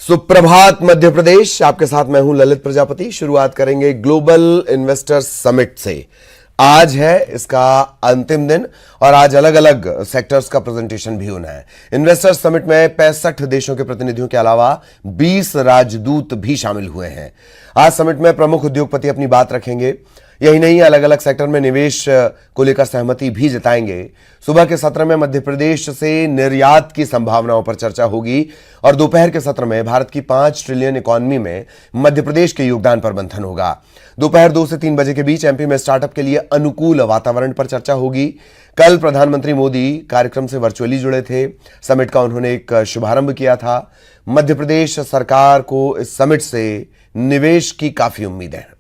सुप्रभात मध्य प्रदेश, आपके साथ मैं हूं ललित प्रजापति। शुरुआत करेंगे ग्लोबल इन्वेस्टर्स समिट से। आज है इसका अंतिम दिन और आज अलग अलग सेक्टर्स का प्रेजेंटेशन भी होना है। इन्वेस्टर्स समिट में 65 देशों के प्रतिनिधियों के अलावा 20 राजदूत भी शामिल हुए हैं। आज समिट में प्रमुख उद्योगपति अपनी बात रखेंगे। यही नहीं, अलग अलग सेक्टर में निवेश को लेकर सहमति भी जताएंगे। सुबह के सत्र में मध्य प्रदेश से निर्यात की संभावनाओं पर चर्चा होगी और दोपहर के सत्र में भारत की 5 ट्रिलियन इकोनॉमी में मध्य प्रदेश के योगदान पर मंथन होगा। दोपहर 2 से 3 बजे के बीच एमपी में स्टार्टअप के लिए अनुकूल वातावरण पर चर्चा होगी। कल प्रधानमंत्री मोदी कार्यक्रम से वर्चुअली जुड़े थे। समिट का उन्होंने एक शुभारंभ किया था। मध्य प्रदेश सरकार को इस समिट से निवेश की काफी उम्मीदें हैं।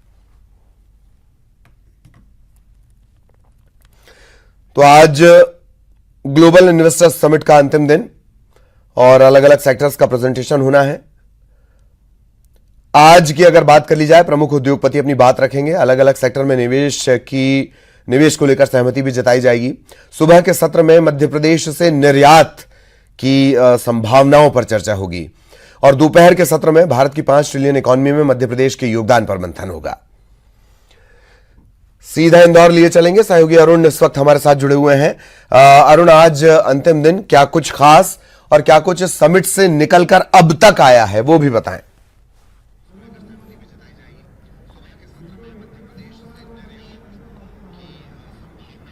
तो आज ग्लोबल इन्वेस्टर्स समिट का अंतिम दिन और अलग अलग सेक्टर्स का प्रेजेंटेशन होना है। आज की अगर बात कर ली जाए, प्रमुख उद्योगपति अपनी बात रखेंगे। अलग अलग सेक्टर में निवेश को लेकर सहमति भी जताई जाएगी। सुबह के सत्र में मध्य प्रदेश से निर्यात की संभावनाओं पर चर्चा होगी और दोपहर के सत्र में भारत की 5 ट्रिलियन इकोनॉमी में मध्य प्रदेश के योगदान पर मंथन होगा। सीधा इंदौर लिए चलेंगे। सहयोगी अरुण इस वक्त हमारे साथ जुड़े हुए हैं। अरुण, आज अंतिम दिन, क्या कुछ खास और क्या कुछ समिट से निकलकर अब तक आया है वो भी बताएं।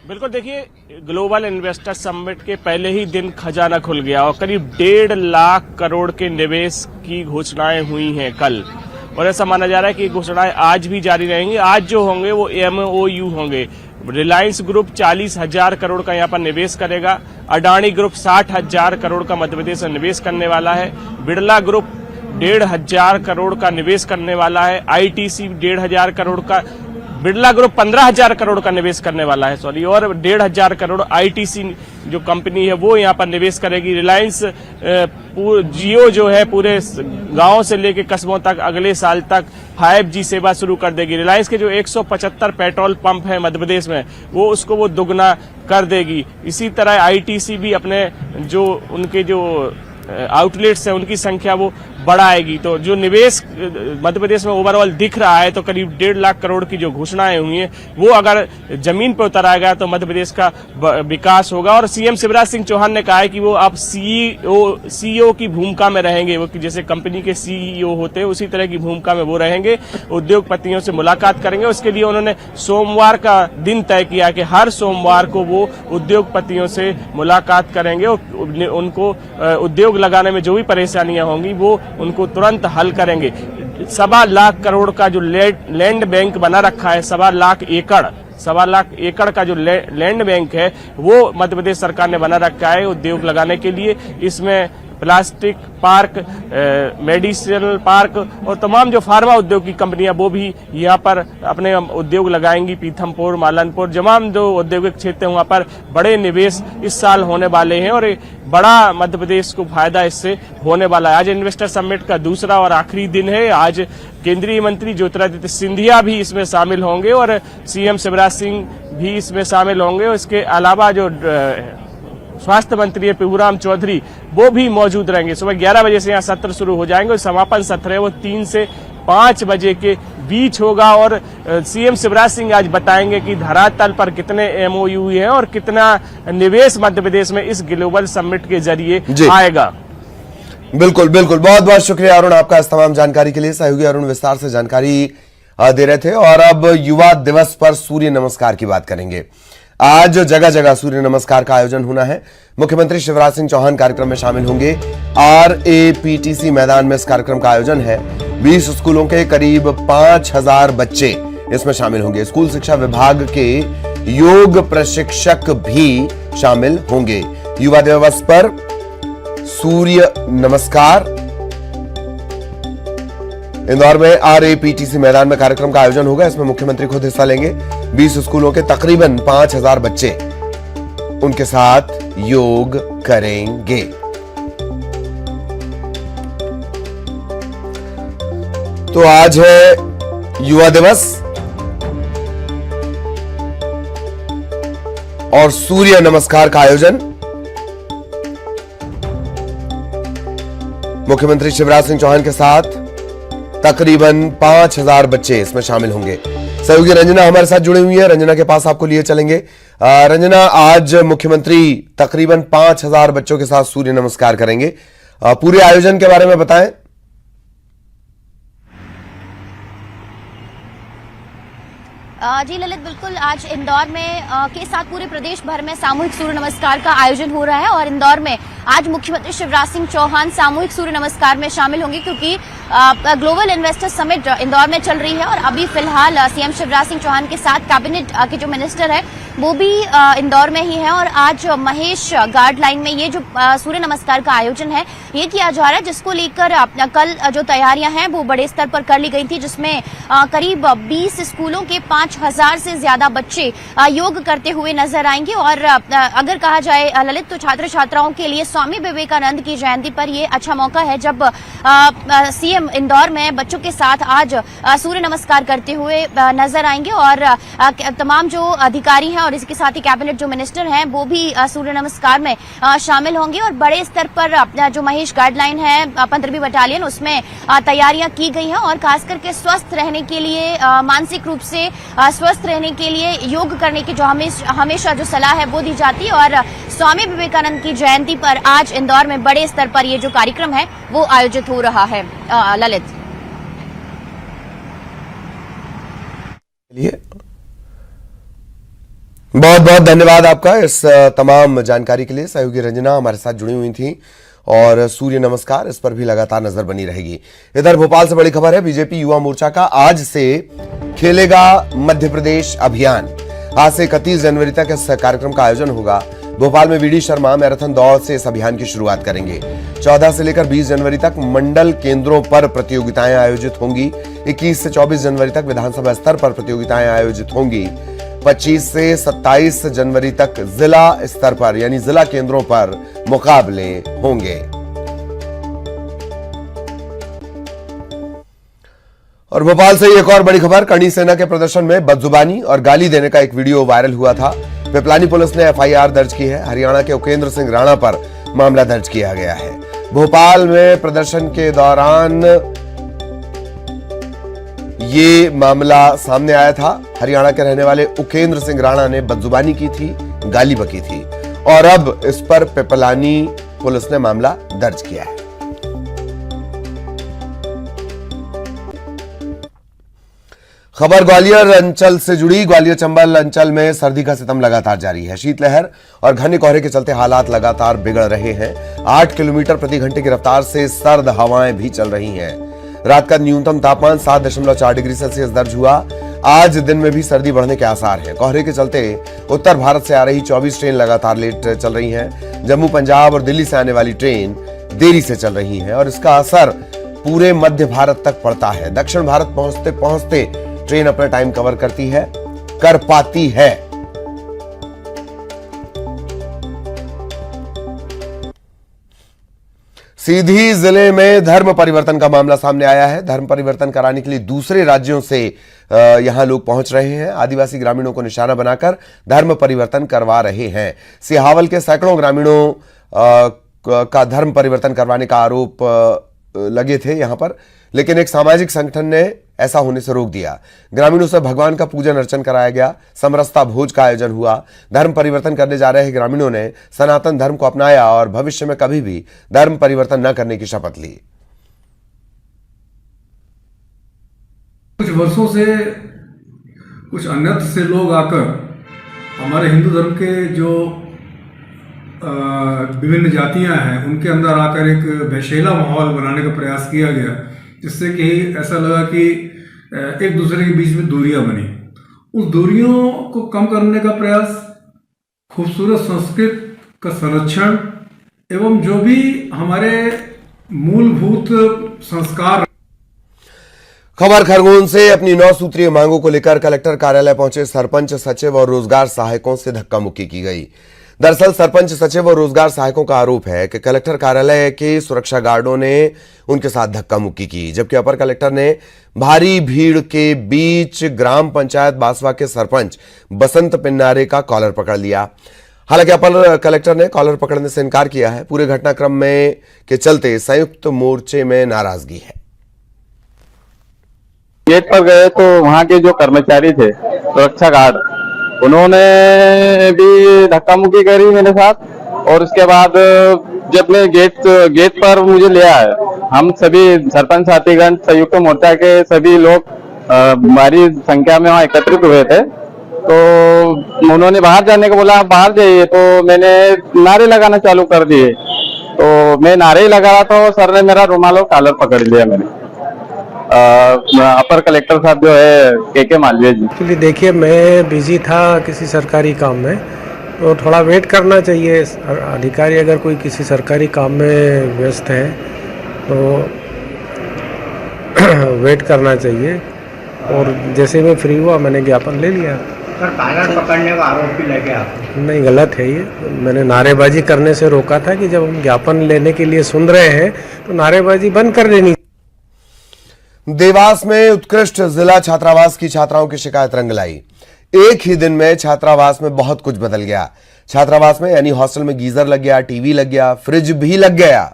बिल्कुल, देखिए, ग्लोबल इन्वेस्टर समिट के पहले ही दिन खजाना खुल गया और करीब 1.5 लाख करोड़ के निवेश की घोषणाएं हुई हैं कल, और ऐसा माना जा रहा है कि घोषणाएं आज भी जारी रहेंगी। आज जो होंगे वो MOU होंगे। रिलायंस ग्रुप 40,000 करोड़ का यहाँ पर निवेश करेगा। अडानी ग्रुप 60,000 करोड़ का मध्य प्रदेश में निवेश करने वाला है। बिरला ग्रुप 1,500 करोड़ का निवेश करने वाला है। ITC 1,500 करोड़ का, बिरला ग्रुप 15,000 करोड़ का निवेश करने वाला है, और 1,500 करोड़ ITC जो कंपनी है वो यहाँ पर निवेश करेगी। रिलायंस जियो जो है पूरे गांव से लेकर कस्बों तक अगले साल तक 5G सेवा शुरू कर देगी। रिलायंस के जो 175 पेट्रोल पंप है मध्य प्रदेश में वो दुगना कर देगी। इसी तरह ITC भी अपने जो उनके जो आउटलेट्स है उनकी संख्या वो बढ़ाएगी। तो जो निवेश मध्य प्रदेश में ओवरऑल दिख रहा है, तो करीब 1.5 लाख करोड़ की जो घोषणाएं हुई हैं वो अगर जमीन पर उतर आएगा तो मध्य प्रदेश का विकास होगा। और सीएम शिवराज सिंह चौहान ने कहा है कि वो अब CEO की भूमिका में रहेंगे। वो जैसे कंपनी के CEO होते हैं उसी तरह की भूमिका में वो रहेंगे। उद्योगपतियों से मुलाकात करेंगे। उसके लिए उन्होंने सोमवार का दिन तय किया कि हर सोमवार को वो उद्योगपतियों से मुलाकात करेंगे और उनको उद्योग लगाने में जो भी परेशानियां होंगी वो उनको तुरंत हल करेंगे। 1.25 लाख करोड़ का जो लैंड बैंक बना रखा है, 1.25 लाख एकड़ का जो लैंड बैंक है वो मध्य प्रदेश सरकार ने बना रखा है उद्योग लगाने के लिए। इसमें प्लास्टिक पार्क, मेडिसिनल पार्क और तमाम जो फार्मा उद्योग की कंपनियां वो भी यहाँ पर अपने उद्योग लगाएंगी। पीथमपुर, मालनपुर, तमाम जो औद्योगिक क्षेत्र हैं वहाँ पर बड़े निवेश इस साल होने वाले हैं और बड़ा मध्य प्रदेश को फायदा इससे होने वाला है। आज इन्वेस्टर समिट का दूसरा और आखिरी दिन है। आज केंद्रीय मंत्री ज्योतिरादित्य सिंधिया भी इसमें शामिल होंगे और CM शिवराज सिंह भी इसमें शामिल होंगे। इसके अलावा जो स्वास्थ्य मंत्री है प्रभुराम चौधरी वो भी मौजूद रहेंगे। सुबह 11 बजे से यहाँ सत्र शुरू हो जाएंगे और समापन सत्र है वो 3 से 5 बजे के बीच होगा। और CM शिवराज सिंह आज बताएंगे कि धरातल पर कितने MOU हैं और कितना निवेश मध्य प्रदेश में इस ग्लोबल समिट के जरिए आएगा। बिल्कुल बिल्कुल, बहुत बहुत शुक्रिया अरुण आपका इस तमाम जानकारी के लिए। सहयोगी अरुण विस्तार से जानकारी दे रहे थे। और अब युवा दिवस पर सूर्य नमस्कार की बात करेंगे। आज जगह जगह सूर्य नमस्कार का आयोजन होना है। मुख्यमंत्री शिवराज सिंह चौहान कार्यक्रम में शामिल होंगे। RAPTC मैदान में इस कार्यक्रम का आयोजन है। 20 स्कूलों के करीब 5,000 बच्चे इसमें शामिल होंगे। स्कूल शिक्षा विभाग के योग प्रशिक्षक भी शामिल होंगे। युवा दिवस पर सूर्य नमस्कार। इंदौर में RAPTC मैदान में कार्यक्रम का आयोजन होगा। इसमें मुख्यमंत्री खुद हिस्सा लेंगे। 20 स्कूलों के तकरीबन 5,000 बच्चे उनके साथ योग करेंगे। तो आज है युवा दिवस और सूर्य नमस्कार का आयोजन। मुख्यमंत्री शिवराज सिंह चौहान के साथ तकरीबन 5000 बच्चे इसमें शामिल होंगे। सहयोगी रंजना हमारे साथ जुड़ी हुई है, रंजना के पास आपको लिए चलेंगे। रंजना, आज मुख्यमंत्री तकरीबन 5000 बच्चों के साथ सूर्य नमस्कार करेंगे। पूरे आयोजन के बारे में बताएं। जी ललित, बिल्कुल आज इंदौर में के साथ पूरे प्रदेश भर में सामूहिक सूर्य नमस्कार का आयोजन हो रहा है और इंदौर में आज मुख्यमंत्री शिवराज सिंह चौहान सामूहिक सूर्य नमस्कार में शामिल होंगे, क्योंकि ग्लोबल इन्वेस्टर समिट इंदौर में चल रही है और अभी फिलहाल सीएम शिवराज सिंह चौहान के साथ कैबिनेट के जो मिनिस्टर है वो भी इंदौर में ही है और आज महेश गार्ड लाइन में ये जो सूर्य नमस्कार का आयोजन है ये किया जा रहा है, जिसको लेकर कल जो तैयारियां हैं वो बड़े स्तर पर कर ली गई थी, जिसमें करीब 20 स्कूलों के 5000 से ज्यादा बच्चे योग करते हुए नजर आएंगे। और अगर कहा जाए ललित, तो छात्र छात्राओं के लिए स्वामी विवेकानंद की जयंती पर ये अच्छा मौका है जब सीएम इंदौर में बच्चों के साथ आज सूर्य नमस्कार करते हुए नजर आएंगे और तमाम जो अधिकारी हैं और इसके साथ ही कैबिनेट जो मिनिस्टर हैं वो भी सूर्य नमस्कार में शामिल होंगे। और बड़े स्तर पर जो महेश गाइडलाइन है 15वीं बटालियन, उसमें तैयारियां की गई हैं और खास करके स्वस्थ रहने के लिए, मानसिक रूप से स्वस्थ रहने के लिए योग करने की जो हमेशा जो सलाह है वो दी जाती है। और स्वामी विवेकानंद की जयंती पर आज इंदौर में बड़े स्तर पर ये जो कार्यक्रम है वो आयोजित हो रहा है। ललित, बहुत बहुत धन्यवाद आपका इस तमाम जानकारी के लिए। सहयोगी रंजना हमारे साथ जुड़ी हुई थी और सूर्य नमस्कार इस पर भी लगातार नजर बनी रहेगी। इधर भोपाल से बड़ी खबर है, बीजेपी युवा मोर्चा का आज से खेलेगा मध्य प्रदेश अभियान। आज से 31 जनवरी तक इस कार्यक्रम का आयोजन होगा। भोपाल में वीडी शर्मा मैराथन दौड़ से इस अभियान की शुरुआत करेंगे। 14 से लेकर 20 जनवरी तक मंडल केंद्रों पर प्रतियोगिताएं आयोजित होंगी। 21 से 24 जनवरी तक विधानसभा स्तर पर प्रतियोगिताएं आयोजित होंगी। 25 से 27 जनवरी तक जिला स्तर पर यानी जिला केंद्रों पर मुकाबले होंगे। और भोपाल से एक और बड़ी खबर, करणी सेना के प्रदर्शन में बदजुबानी और गाली देने का एक वीडियो वायरल हुआ था। पिपलानी पुलिस ने एफआईआर दर्ज की है। हरियाणा के उपेंद्र सिंह राणा पर मामला दर्ज किया गया है। भोपाल में प्रदर्शन के दौरान ये मामला सामने आया था। हरियाणा के रहने वाले उपेंद्र सिंह राणा ने बदजुबानी की थी, गाली बकी थी और अब इस पर पिपलानी पुलिस ने मामला दर्ज किया है। खबर ग्वालियर अंचल से जुड़ी। ग्वालियर चंबल अंचल में सर्दी का सितम लगातार जारी है। शीतलहर और घने कोहरे के चलते हालात लगातार बिगड़ रहे हैं। 8 किलोमीटर प्रति घंटे की रफ्तार से सर्द हवाएं भी चल रही हैं। रात का न्यूनतम तापमान 7.4 डिग्री सेल्सियस दर्ज हुआ। आज दिन में भी सर्दी बढ़ने के आसार हैं। कोहरे के चलते उत्तर भारत से आ रही 24 ट्रेन लगातार लेट चल रही हैं। जम्मू, पंजाब और दिल्ली से आने वाली ट्रेन देरी से चल रही हैं और इसका असर पूरे मध्य भारत तक पड़ता है। दक्षिण भारत पहुंचते पहुंचते ट्रेन अपना टाइम कवर कर पाती है। सीधी जिले में धर्म परिवर्तन का मामला सामने आया है। धर्म परिवर्तन कराने के लिए दूसरे राज्यों से यहां लोग पहुंच रहे हैं। आदिवासी ग्रामीणों को निशाना बनाकर धर्म परिवर्तन करवा रहे हैं। सिहावल के सैकड़ों ग्रामीणों का धर्म परिवर्तन करवाने का आरोप लगे थे यहां पर, लेकिन एक सामाजिक संगठन ने ऐसा होने से रोक दिया। ग्रामीणों से भगवान का पूजन अर्चन कराया गया। समरसता भोज का आयोजन हुआ। धर्म परिवर्तन करने जा रहे ग्रामीणों ने सनातन धर्म को अपनाया और भविष्य में कभी भी धर्म परिवर्तन न करने की शपथ ली। कुछ वर्षों से कुछ अन्यत्र से लोग आकर हमारे हिंदू धर्म के जो विभिन्न जातियां हैं उनके अंदर आकर एक वैशेला माहौल बनाने का प्रयास किया गया, जिससे कि ऐसा लगा कि एक दूसरे के बीच में दूरियां बनी। उस दूरियों को कम करने का प्रयास, खूबसूरत संस्कृत का संरक्षण एवं जो भी हमारे मूलभूत संस्कार। खबर खरगोन से। अपनी 9 सूत्रीय मांगों को लेकर कलेक्टर कार्यालय पहुंचे सरपंच, सचिव और रोजगार सहायकों से धक्का मुक्की की गई। दरअसल सरपंच, सचिव और रोजगार सहायकों का आरोप है कि कलेक्टर कार्यालय के सुरक्षा गार्डों ने उनके साथ धक्का मुक्की की, जबकि अपर कलेक्टर ने भारी भीड़ के बीच ग्राम पंचायत बासवा के सरपंच बसंत पिन्नारे का कॉलर पकड़ लिया। हालांकि अपर कलेक्टर ने कॉलर पकड़ने से इनकार किया है। पूरे घटनाक्रम में के चलते संयुक्त मोर्चे में नाराजगी है। गेट पर गए तो वहाँ के जो कर्मचारी थे सुरक्षा गार्ड, उन्होंने भी धक्का मुक्की करी मेरे साथ, और उसके बाद जब मैं गेट पर मुझे ले आए, हम सभी सरपंच साथीगण संयुक्त मोर्चा के सभी लोग भारी संख्या में वहाँ एकत्रित हुए थे। तो उन्होंने बाहर जाने को बोला, आप बाहर जाइए, तो मैंने नारे लगाना चालू कर दिए। तो मैं नारे ही लगा रहा था, सर ने मेरा रुमाल और कॉलर पकड़ लिया। मैंने अपर कलेक्टर साहब जो है के मालवीय जी, एक्चुअली देखिए मैं बिजी था किसी सरकारी काम में, तो थोड़ा वेट करना चाहिए। अधिकारी अगर कोई किसी सरकारी काम में व्यस्त है तो वेट करना चाहिए, और जैसे मैं फ्री हुआ मैंने ज्ञापन ले लिया। सर कॉलर पकड़ने का आरोप भी लगे आपको? नहीं, गलत है ये। मैंने नारेबाजी करने से रोका था कि जब हम ज्ञापन लेने के लिए सुन रहे हैं तो नारेबाजी बंद कर देनी। देवास में उत्कृष्ट जिला छात्रावास की छात्राओं की शिकायत रंग लाई। एक ही दिन में छात्रावास में बहुत कुछ बदल गया। छात्रावास में यानी हॉस्टल में गीजर लग गया, टीवी लग गया, फ्रिज भी लग गया।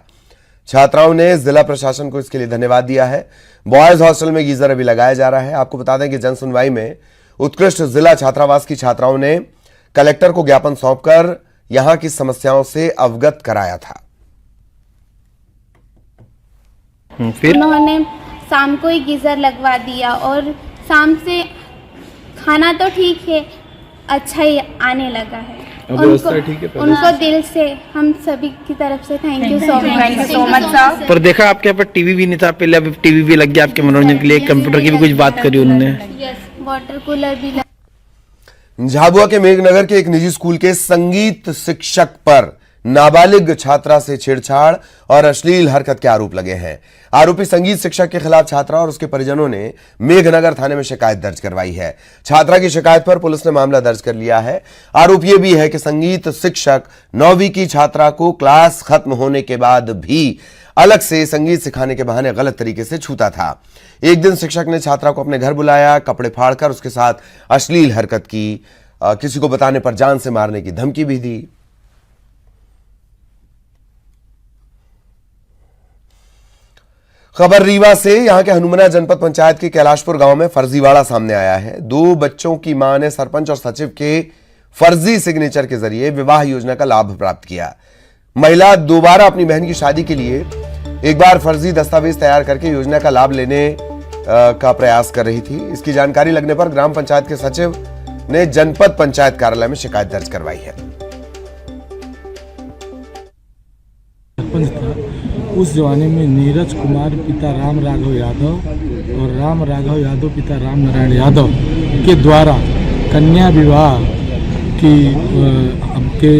छात्राओं ने जिला प्रशासन को इसके लिए धन्यवाद दिया है। बॉयज हॉस्टल में गीजर अभी लगाया जा रहा है। आपको बता दें कि जन सुनवाई में उत्कृष्ट जिला छात्रावास की छात्राओं ने कलेक्टर को ज्ञापन सौंपकर यहां की समस्याओं से अवगत कराया था। फिर उन्होंने शाम को ही गीज़र लगवा दिया, और शाम से खाना तो ठीक है, अच्छा ही आने लगा है। उनको दिल से हम सभी की तरफ से thank you so much sir. पर देखा आपके यहाँ पर टीवी भी नहीं था पहले, अभी टीवी भी लग गया आपके मनोरंजन के लिए। कंप्यूटर की भी कुछ बात करी उन्होंने, वाटर कूलर भी झाबुआ के मेघनगर के एक निजी स्कूल के संगीत शिक्षक पर नाबालिग छात्रा से छेड़छाड़ और अश्लील हरकत के आरोप लगे हैं। आरोपी संगीत शिक्षक के खिलाफ छात्रा और उसके परिजनों ने मेघनगर थाने में शिकायत दर्ज करवाई है। छात्रा की शिकायत पर पुलिस ने मामला दर्ज कर लिया है। आरोप यह भी है कि संगीत शिक्षक 9वीं की छात्रा को क्लास खत्म होने के बाद भी अलग से संगीत सिखाने के बहाने गलत तरीके से छूता था। एक दिन शिक्षक ने छात्रा को अपने घर बुलाया, कपड़े फाड़कर उसके साथ अश्लील हरकत की, किसी को बताने पर जान से मारने की धमकी भी दी। खबर रीवा से। यहां के हनुमना जनपद पंचायत के कैलाशपुर गांव में फर्जीवाड़ा सामने आया है। 2 बच्चों की मां ने सरपंच और सचिव के फर्जी सिग्नेचर के जरिए विवाह योजना का लाभ प्राप्त किया। महिला दोबारा अपनी बहन की शादी के लिए एक बार फर्जी दस्तावेज तैयार करके योजना का लाभ लेने का प्रयास कर रही थी। इसकी जानकारी लगने पर ग्राम पंचायत के सचिव ने जनपद पंचायत कार्यालय में शिकायत दर्ज करवाई है। उस जमाने में नीरज कुमार पिता राम राघव यादव और राम राघव यादव पिता राम नारायण यादव के द्वारा कन्या विवाह की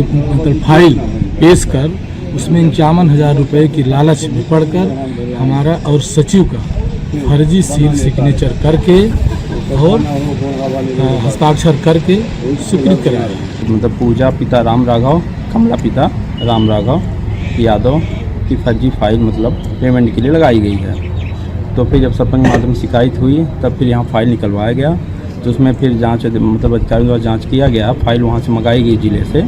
मतलब फाइल पेश कर उसमें 51,000 रुपये की लालच में पड़कर हमारा और सचिव का फर्जी सील सिग्नेचर करके और हस्ताक्षर करके स्वीकृत कराया। मतलब पूजा पिता राम राघव, कमला पिता राम राघव यादव की फर्जी फाइल मतलब पेमेंट के लिए लगाई गई है। तो फिर जब सरपंच माध्यम शिकायत हुई तब फिर यहाँ फाइल निकलवाया गया, तो उसमें फिर जांच मतलब अधिकारियों द्वारा जांच किया गया। फाइल वहाँ से मंगाई गई जिले से,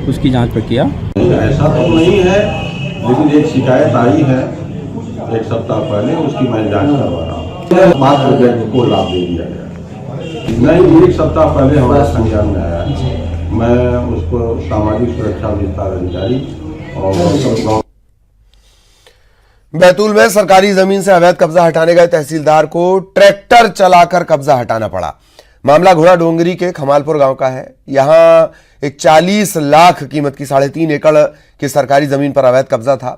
उसकी जांच प्रक्रिया। ऐसा तो नहीं है, लेकिन एक शिकायत आई है 1 सप्ताह पहले, उसकी मैं जांच करवा रहा हूँ। मात्र व्यक्ति को लाभ दे दिया गया नहीं, 1 सप्ताह पहले हमारे संज्ञान में आया। मैं उसको सामाजिक सुरक्षा विस्तार अधिकारी और बैतूल में सरकारी जमीन से अवैध कब्जा हटाने गए तहसीलदार को ट्रैक्टर चलाकर कब्जा हटाना पड़ा। मामला घोड़ा डोंगरी के खमालपुर गांव का है। यहां एक 40 लाख कीमत की 3.5 एकड़ की सरकारी जमीन पर अवैध कब्जा था।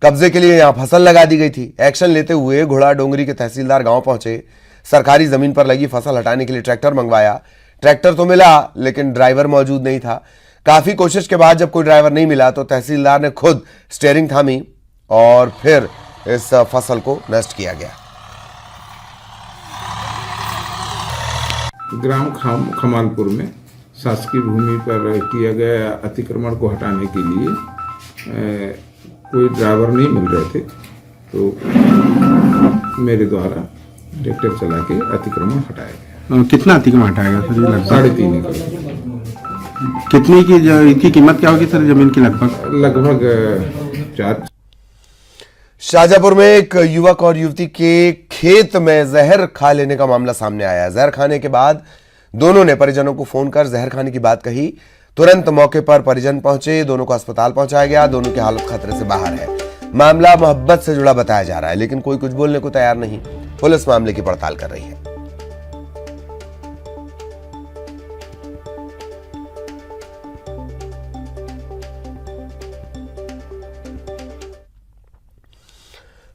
कब्जे के लिए यहां फसल लगा दी गई थी। एक्शन लेते हुए घोड़ा डोंगरी के तहसीलदार गांव पहुंचे। सरकारी जमीन पर लगी फसल हटाने के लिए ट्रैक्टर मंगवाया। ट्रैक्टर तो मिला लेकिन ड्राइवर मौजूद नहीं था। काफी कोशिश के बाद जब कोई ड्राइवर नहीं मिला तो तहसीलदार ने खुद स्टीयरिंग थामी और फिर इस फसल को नष्ट किया गया। ग्राम खमालपुर में शासकीय भूमि पर किया गया अतिक्रमण को हटाने के लिए कोई ड्राइवर नहीं मिल रहे थे, तो मेरे द्वारा ट्रैक्टर चला के अतिक्रमण हटाया गया। कितना अतिक्रमण हटाया गया? 3.5 एकड़। कितनी की इसकी कीमत क्या होगी सर जमीन की लगभग 4। शाहजहांपुर में एक युवक और युवती के खेत में जहर खा लेने का मामला सामने आया है। जहर खाने के बाद दोनों ने परिजनों को फोन कर जहर खाने की बात कही। तुरंत मौके पर परिजन पहुंचे, दोनों को अस्पताल पहुंचाया गया। दोनों की हालत खतरे से बाहर है। मामला मोहब्बत से जुड़ा बताया जा रहा है, लेकिन कोई कुछ बोलने को तैयार नहीं। पुलिस मामले की पड़ताल कर रही है।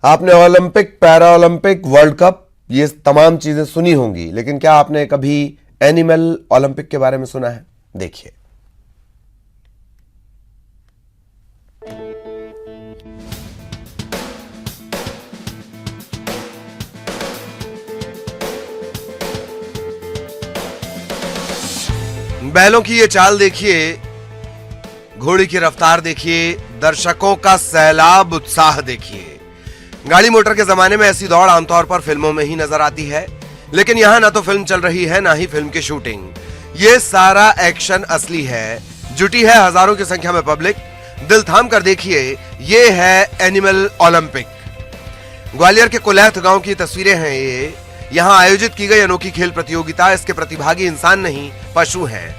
आपने Olympic, para Olympic, world cup, ये तमाम चीजें सुनी होंगी, लेकिन क्या आपने कभी एनिमल ओलंपिक के बारे में सुना है? देखिए। बैलों की ये चाल देखिए, घोड़ी की रफ्तार देखिए, दर्शकों का सैलाब उत्साह देखिए। गाड़ी मोटर के जमाने में ऐसी दौड़ आमतौर पर फिल्मों में ही नजर आती है, लेकिन यहां ना तो फिल्म चल रही है, ना ही फिल्म की शूटिंग। ये सारा एक्शन असली है। जुटी है हजारों की संख्या में पब्लिक। दिल थाम कर देखिए, ये है एनिमल ओलंपिक। ग्वालियर के कुलैथ गांव की तस्वीरें हैं ये। यहां आयोजित की गई अनोखी खेल प्रतियोगिता, इसके प्रतिभागी इंसान नहीं, पशु हैं।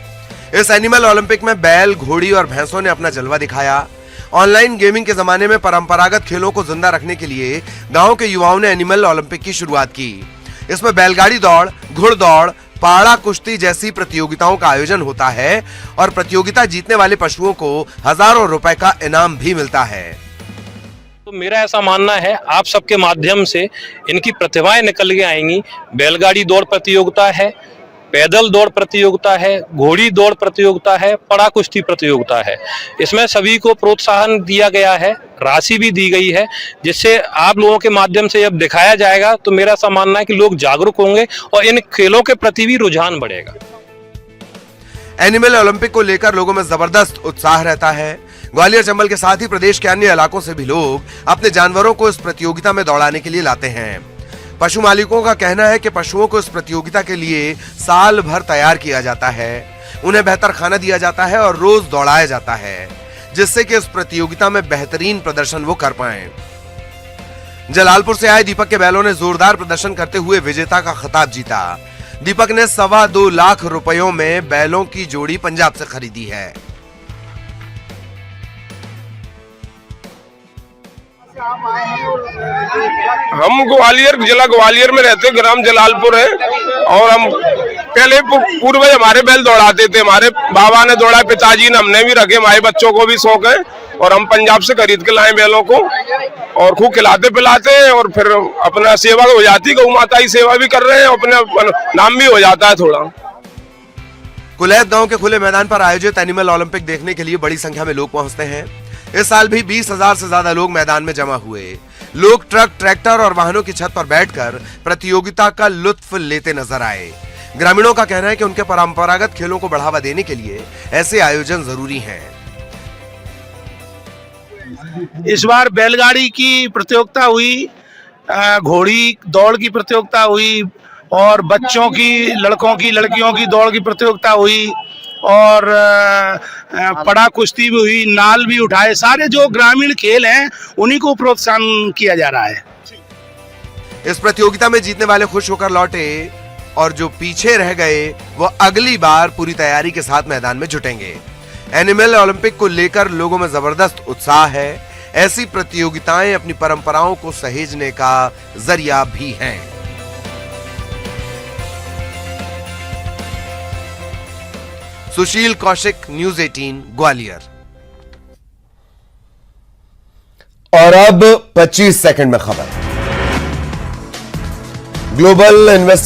इस एनिमल ओलंपिक में बैल, घोड़ी और भैंसों ने अपना जलवा दिखाया। ऑनलाइन गेमिंग के जमाने में परंपरागत खेलों को जिंदा रखने के लिए गांव के युवाओं ने एनिमल ओलंपिक की शुरुआत की। इसमें बैलगाड़ी दौड़, घुड़दौड़, पाड़ा कुश्ती जैसी प्रतियोगिताओं का आयोजन होता है और प्रतियोगिता जीतने वाले पशुओं को हजारों रुपए का इनाम भी मिलता है। तो मेरा ऐसा मानना है, आप सबके माध्यम से इनकी प्रतिभाएं निकल के आएंगी। बैलगाड़ी दौड़ प्रतियोगिता है, पैदल दौड़ प्रतियोगिता है, घोड़ी दौड़ प्रतियोगिता है, पड़ा कुश्ती प्रतियोगिता है। इसमें सभी को प्रोत्साहन दिया गया है, राशि भी दी गई है, जिससे आप लोगों के माध्यम से जब दिखाया जाएगा तो मेरा ऐसा मानना है कि लोग जागरूक होंगे और इन खेलों के प्रति भी रुझान बढ़ेगा। एनिमल ओलंपिक को लेकर लोगों में जबरदस्त उत्साह रहता है। ग्वालियर, चंबल के साथ ही प्रदेश के अन्य इलाकों से भी लोग अपने जानवरों को इस प्रतियोगिता में दौड़ाने के लिए लाते हैं। पशु मालिकों का कहना है कि पशुओं को इस प्रतियोगिता के लिए साल भर तैयार किया जाता है, उन्हें बेहतर खाना दिया जाता है और रोज दौड़ाया जाता है, जिससे कि इस प्रतियोगिता में बेहतरीन प्रदर्शन वो कर पाएं। जलालपुर से आए दीपक के बैलों ने जोरदार प्रदर्शन करते हुए विजेता का खिताब जीता। दीपक ने 2.25 लाख रुपयों में बैलों की जोड़ी पंजाब से खरीदी है। हम ग्वालियर, जिला ग्वालियर में रहते, ग्राम जलालपुर है और हम पहले पूर्वज हमारे बैल दौड़ाते थे। हमारे बाबा ने दौड़ा, पिताजी ने, हमने भी रखे, हमारे बच्चों को भी शौक है और हम पंजाब से खरीद के लाए बैलों को और खूब खिलाते पिलाते हैं और फिर अपना सेवा हो जाती, गौ माता की सेवा भी कर रहे हैं, अपने नाम भी हो जाता है थोड़ा। कुलैथ गांव के खुले मैदान पर आयोजित एनिमल ओलंपिक देखने के लिए बड़ी संख्या में लोग पहुंचते हैं। इस साल भी 20,000 से ज्यादा लोग मैदान में जमा हुए। लोग ट्रक, ट्रैक्टर और वाहनों की छत पर बैठकर प्रतियोगिता का लुत्फ लेते नजर आए। ग्रामीणों का कहना है कि उनके परंपरागत खेलों को बढ़ावा देने के लिए ऐसे आयोजन जरूरी हैं। इस बार बैलगाड़ी की प्रतियोगिता हुई, घोड़ी दौड़ की प्रतियोगिता हुई और बच्चों की, लड़कों की, लड़कियों की दौड़ की प्रतियोगिता हुई और पड़ा कुश्ती भी हुई, नाल भी उठाए। सारे जो ग्रामीण खेल हैं उन्हीं को प्रोत्साहन किया जा रहा है। इस प्रतियोगिता में जीतने वाले खुश होकर लौटे और जो पीछे रह गए वो अगली बार पूरी तैयारी के साथ मैदान में जुटेंगे। एनिमल ओलंपिक को लेकर लोगों में जबरदस्त उत्साह है। ऐसी प्रतियोगिताएं अपनी परंपराओं को सहेजने का जरिया भी हैं। सुशील कौशिक, न्यूज 18 ग्वालियर। और अब 25 सेकंड में खबर। Global invest